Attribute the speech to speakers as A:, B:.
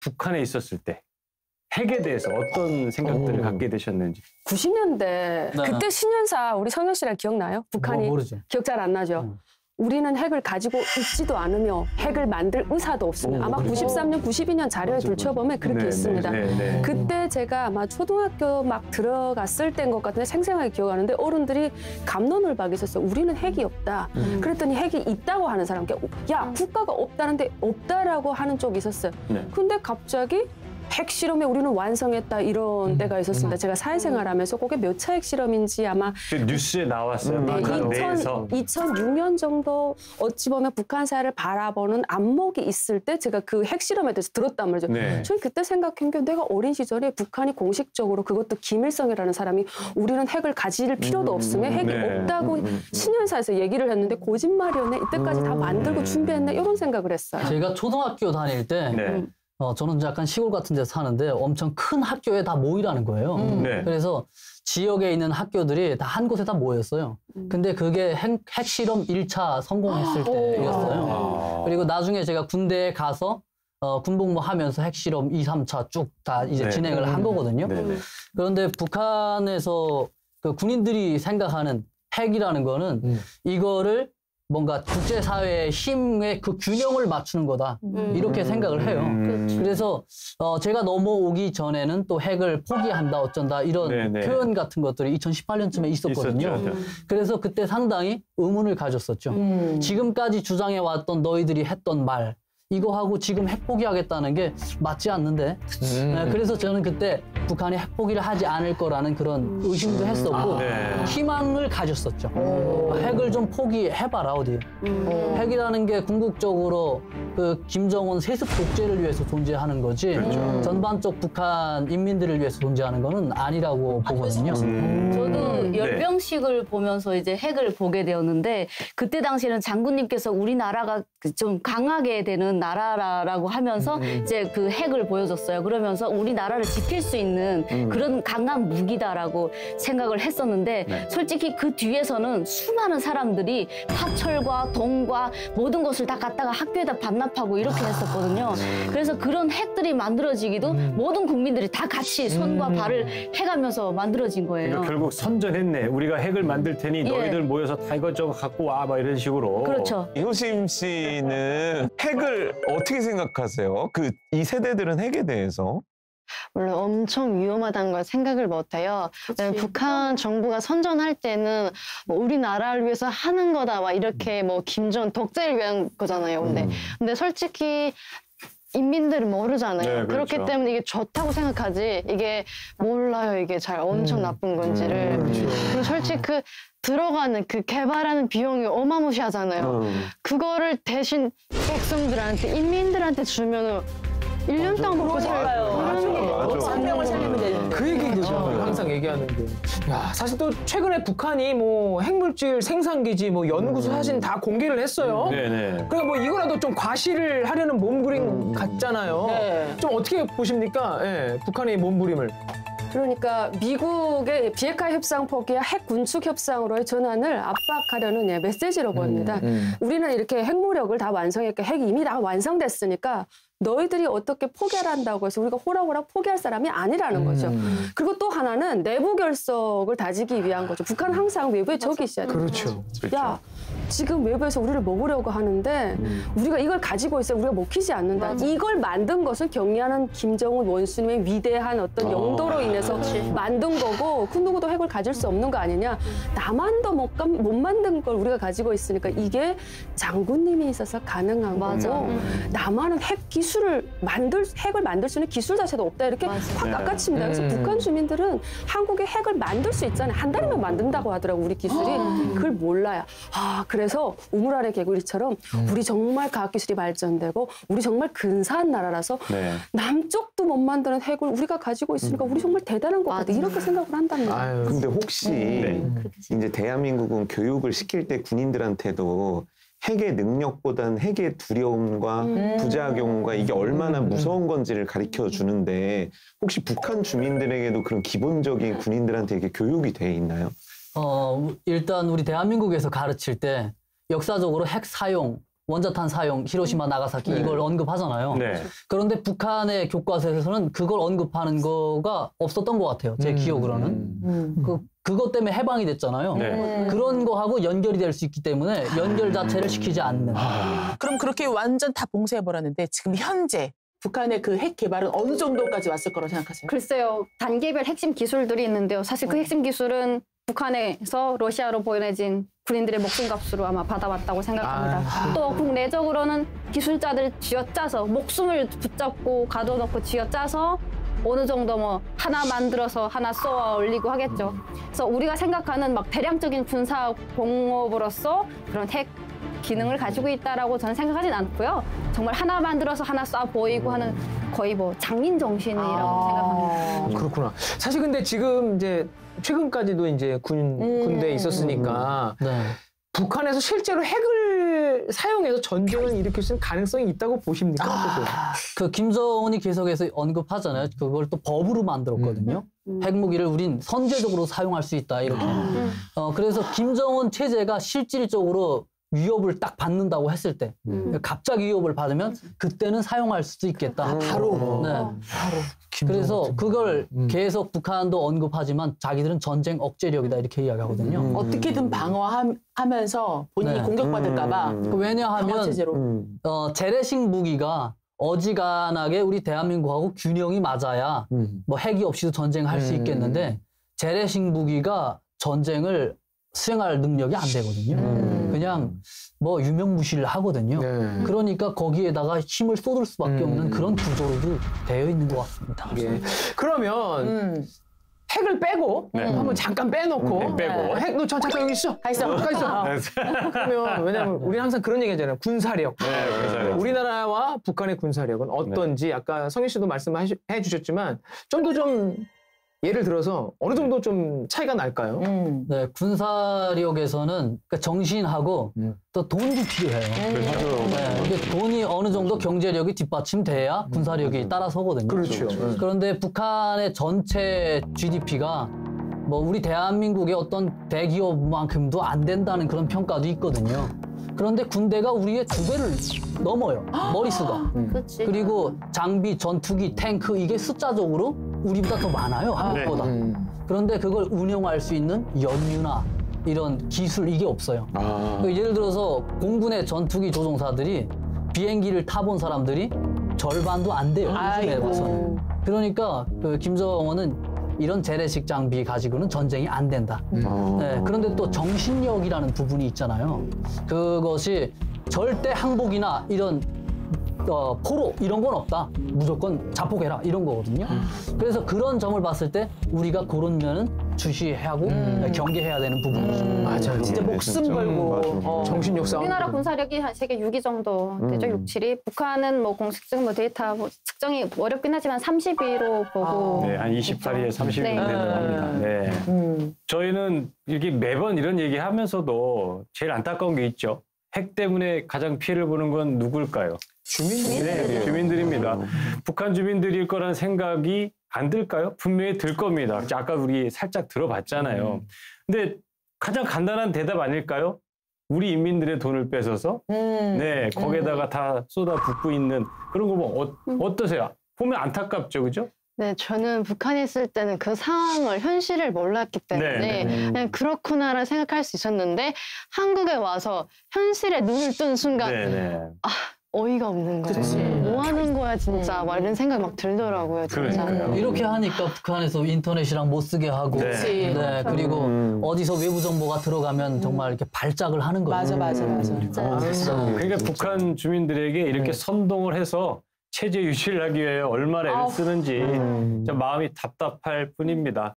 A: 북한에 있었을 때 핵에 대해서 어떤 생각들을 갖게 되셨는지.
B: 90년대 그때 신년사 우리 성현 씨랑 기억나요? 북한이
C: 모르죠.
B: 기억 잘 안 나죠? 우리는 핵을 가지고 있지도 않으며 핵을 만들 의사도 없으며 아마 93년, 92년 자료에 들춰보면 그렇게 있습니다. 그때 제가 아마 초등학교 막 들어갔을 때인 것 같은데 생생하게 기억하는데 어른들이 갑론을박이 있었어요. 우리는 핵이 없다. 그랬더니 핵이 있다고 하는 사람께 야 국가가 없다는데 없다라고 하는 쪽이 있었어요. 근데 갑자기 핵실험에 우리는 완성했다 이런 때가 있었습니다. 제가 사회생활하면서 그게 몇 차 핵실험인지 아마
A: 그 뉴스에 나왔어요. 북한 내에서.
B: 2006년 정도 어찌 보면 북한 사회를 바라보는 안목이 있을 때 제가 그 핵실험에 대해서 들었단 말이죠. 저는 그때 생각한 게 내가 어린 시절에 북한이 공식적으로 그것도 김일성이라는 사람이 우리는 핵을 가질 필요도 없으며 핵이 없다고 신년사에서 얘기를 했는데 거짓말이었네. 이때까지 다 만들고 준비했네. 이런 생각을 했어요.
C: 제가 초등학교 다닐 때 저는 약간 시골 같은 데 사는데 엄청 큰 학교에 다 모이라는 거예요. 그래서 지역에 있는 학교들이 다 한 곳에 다 모였어요. 근데 그게 핵실험 1차 성공했을 때였어요. 그리고 나중에 제가 군대에 가서 군복무 하면서 핵실험 2, 3차 쭉 다 이제 진행을 한 거거든요. 그런데 북한에서 그 군인들이 생각하는 핵이라는 거는 이거를 뭔가 국제사회의 힘의 그 균형을 맞추는 거다. 이렇게 생각을 해요. 그래서 제가 넘어오기 전에는 또 핵을 포기한다 어쩐다 이런 표현 같은 것들이 2018년쯤에 있었거든요. 그래서 그때 상당히 의문을 가졌었죠. 지금까지 주장해왔던 너희들이 했던 말 이거하고 지금 핵 포기하겠다는 게 맞지 않는데 그래서 저는 그때 북한이 핵 포기를 하지 않을 거라는 그런 의심도 했었고 희망을 가졌었죠. 핵을 좀 포기해봐라 어디. 핵이라는 게 궁극적으로 그 김정은 세습 독재를 위해서 존재하는 거지 전반적 북한 인민들을 위해서 존재하는 거는 아니라고 보거든요.
D: 저도 열병식을 보면서 이제 핵을 보게 되었는데 그때 당시에는 장군님께서 우리나라가 좀 강하게 되는 나라라고 하면서 이제 그 핵을 보여줬어요. 그러면서 우리나라를 지킬 수 있는 그런 강한 무기다라고 생각을 했었는데 솔직히 그 뒤에서는 수많은 사람들이 화철과 돈과 모든 것을 다 갖다가 학교에다 반납하고 이렇게 했었거든요. 그래서 그런 핵들이 만들어지기도 모든 국민들이 다 같이 손과 발을 해가면서 만들어진 거예요.
A: 그러니까 결국 선전했네. 우리가 핵을 만들 테니 너희들 모여서 다 이것저것 갖고 와 막 이런 식으로.
D: 그렇죠.
E: 이호심 씨는 핵을 어떻게 생각하세요? 이 세대들은 핵에 대해서?
F: 물론 엄청 위험하다는 걸 생각을 못해요. 북한 정부가 선전할 때는 뭐 우리나라를 위해서 하는 거다 막 이렇게 뭐 김정은 독재를 위한 거잖아요. 근데 솔직히 인민들은 모르잖아요.
A: 그렇죠.
F: 그렇기 때문에 이게 좋다고 생각하지 이게 몰라요. 이게 잘 엄청 나쁜 건지를. 그리고 솔직히 그 들어가는 그 개발하는 비용이 어마무시하잖아요. 그거를 대신 백성들한테 인민들한테 주면은 1년 동안 먹고 살아요.
G: 한 명을 살리면 되는데. 그 얘기죠. 항상 얘기하는 게. 야, 사실 또 최근에 북한이 뭐 핵물질 생산기지, 뭐 연구소 사진 다 공개를 했어요. 그러니까 뭐 이거라도 좀 과시를 하려는 몸부림 같잖아요. 좀 어떻게 보십니까? 북한의 몸부림을.
B: 그러니까 미국의 비핵화 협상 포기와 핵 군축 협상으로의 전환을 압박하려는 메시지로 보입니다. 우리는 이렇게 핵무력을 다 완성했고 핵이 이미 다 완성됐으니까 너희들이 어떻게 포기한다고 해서 우리가 호락호락 포기할 사람이 아니라는 거죠. 그리고 또 하나는 내부 결속을 다지기 위한 거죠. 북한은 항상 외부에 적이 있어야 돼요.
G: 그렇죠.
B: 야, 지금 외부에서 우리를 먹으려고 하는데 우리가 이걸 가지고 있어야 우리가 먹히지 않는다. 이걸 만든 것은 경리하는 김정은 원수님의 위대한 어떤 용도로 인해서 만든 거고 그 누구도 핵을 가질 수 없는 거 아니냐. 남한도 못 만든 걸 우리가 가지고 있으니까 이게 장군님이 있어서 가능한 거고 남한은 핵을 만들 수 있는 기술 자체도 없다. 이렇게 확 깎아칩니다. 그래서 북한 주민들은 한국에 핵을 만들 수 있잖아요. 한 달이면 만든다고 하더라고 우리 기술이. 그걸 몰라요. 그래서 우물 아래 개구리처럼 우리 정말 과학기술이 발전되고 우리 정말 근사한 나라라서 남쪽도 못 만드는 핵을 우리가 가지고 있으니까 우리 정말 대단한 것 같아. 이렇게 생각을 한단 말이에요.
E: 근데 혹시 이제 대한민국은 교육을 시킬 때 군인들한테도 핵의 능력보다는 핵의 두려움과 부작용과 이게 얼마나 무서운 건지를 가르쳐 주는데 혹시 북한 주민들에게도 그런 기본적인 군인들한테 이게 교육이 돼 있나요?
C: 일단 우리 대한민국에서 가르칠 때 역사적으로 핵 사용, 원자탄 사용, 히로시마, 나가사키 이걸 언급하잖아요.
A: 네.
C: 그런데 북한의 교과서에서는 그걸 언급하는 거가 없었던 것 같아요. 제 기억으로는. 그것 때문에 해방이 됐잖아요.
A: 네.
C: 그런 거하고 연결이 될 수 있기 때문에 연결 자체를 시키지 않는.
H: 그럼 그렇게 완전 다 봉쇄해버렸는데 지금 현재 북한의 그 핵 개발은 어느 정도까지 왔을 거라고 생각하세요?
I: 글쎄요. 단계별 핵심 기술들이 있는데요. 사실 그 핵심 기술은 북한에서 러시아로 보내진 군인들의 목숨값으로 아마 받아왔다고 생각합니다. 또 국내적으로는 기술자들 쥐어짜서 목숨을 붙잡고 가둬놓고 쥐어짜서 어느 정도 뭐 하나 만들어서 하나 쏘아 올리고 하겠죠. 그래서 우리가 생각하는 막 대량적인 군사 공업으로서 그런 핵 기능을 가지고 있다라고 저는 생각하진 않고요. 정말 하나 만들어서 하나 쏴 보이고 하는 거의 뭐 장인 정신이라고 생각합니다.
G: 그렇구나. 사실 근데 지금 이제 최근까지도 이제 군대에 있었으니까
C: 네.
G: 북한에서 실제로 핵을 사용해서 전쟁을 일으킬 수 있는 가능성이 있다고 보십니까? 어떠세요?
C: 그 김정은이 계속해서 언급하잖아요. 그걸 또 법으로 만들었거든요. 핵무기를 우린 선제적으로 사용할 수 있다 이렇게. 그래서 김정은 체제가 실질적으로 위협을 딱 받는다고 했을 때 갑자기 위협을 받으면 그때는 사용할 수도 있겠다.
H: 바로.
C: 네.
H: 바로.
C: 그래서 그걸 계속 북한도 언급하지만 자기들은 전쟁 억제력이다 이렇게 이야기하거든요.
H: 어떻게든 방어하면서 본인이
C: 네.
H: 공격받을까봐
C: 왜냐하면
H: 체제로.
C: 재래식 무기가 어지간하게 우리 대한민국하고 균형이 맞아야 뭐 핵이 없이도 전쟁할 수 있겠는데 재래식 무기가 전쟁을 수행할 능력이 안 되거든요. 그냥 뭐 유명무실을 하거든요.
G: 네.
C: 그러니까 거기에다가 힘을 쏟을 수밖에 없는 그런 구조로도 되어 있는 것 같습니다.
G: 예. 그러면 핵을 빼고 한번 잠깐 빼놓고
A: 빼고.
G: 핵 너 잠깐 여기 있어.
H: 가 있어.
G: 가 있어. 그러면 왜냐면 우리는 항상 그런 얘기 하잖아요. 군사력.
A: 군사력.
G: 우리나라와 북한의 군사력은 어떤지 아까 성희 씨도 말씀해 주셨지만 좀 더 좀 예를 들어서 어느 정도 좀 차이가 날까요?
C: 네, 군사력에서는 그러니까 정신하고 또 돈도 필요해요. 네, 이게 돈이 어느 정도 경제력이 뒷받침돼야 군사력이 따라서거든요.
G: 그렇죠.
C: 그런데 북한의 전체 GDP가 뭐 우리 대한민국의 어떤 대기업만큼도 안 된다는 그런 평가도 있거든요. 그런데 군대가 우리의 2배를 넘어요. 머릿수가. 그리고 장비, 전투기, 탱크 이게 숫자적으로 우리보다 더 많아요. 한국보다. 그런데 그걸 운영할 수 있는 연유나 이런 기술 이게 없어요. 예를 들어서 공군의 전투기 조종사들이 비행기를 타본 사람들이 절반도 안 돼요. 요즘에 와서는. 그러니까 그 김정은은 이런 재래식 장비 가지고는 전쟁이 안 된다. 네, 그런데 또 정신력이라는 부분이 있잖아요. 그것이 절대 항복이나 이런 포로 이런 건 없다. 무조건 자폭해라 이런 거거든요. 그래서 그런 점을 봤을 때 우리가 그런 면은 주시하고 경계해야 되는 부분이죠.
G: 맞아요.
H: 진짜 목숨 걸고
G: 정신력 싸움.
I: 우리나라 군사력이 한 세계 6위 정도 되죠. 6, 7위. 북한은 뭐 공식적인 뭐 데이터 뭐 측정이 어렵긴 하지만 30위로 보고.
A: 네, 한 28위에 30위
I: 네.
A: 되는 겁니다. 네. 저희는 이렇게 매번 이런 얘기하면서도 제일 안타까운 게 있죠. 핵 때문에 가장 피해를 보는 건 누굴까요? 주민들. 네, 주민들입니다. 북한 주민들일 거란 생각이 안 들까요? 분명히 들 겁니다. 아까 우리 살짝 들어봤잖아요. 근데 가장 간단한 대답 아닐까요? 우리 인민들의 돈을 뺏어서 네, 거기에다가 다 쏟아붓고 있는 그런 거 뭐 어떠세요? 보면 안타깝죠, 그죠?
F: 네, 저는 북한에 있을 때는 그 상황을, 현실을 몰랐기 때문에 그냥 그렇구나라 생각할 수 있었는데 한국에 와서 현실에 눈을 뜬 순간 어이가 없는 거예요. 뭐 하는 거야 진짜 막 이런 생각이 막 들더라고요. 진짜.
C: 이렇게 하니까 북한에서 인터넷이랑 못 쓰게 하고 네, 그리고 어디서 외부 정보가 들어가면 정말 이렇게 발작을 하는 거예요.
H: 맞아.
A: 그러니까 북한 주민들에게 이렇게 선동을 해서 체제 유지를 하기 위해 얼마나 애를 쓰는지 좀 마음이 답답할 뿐입니다.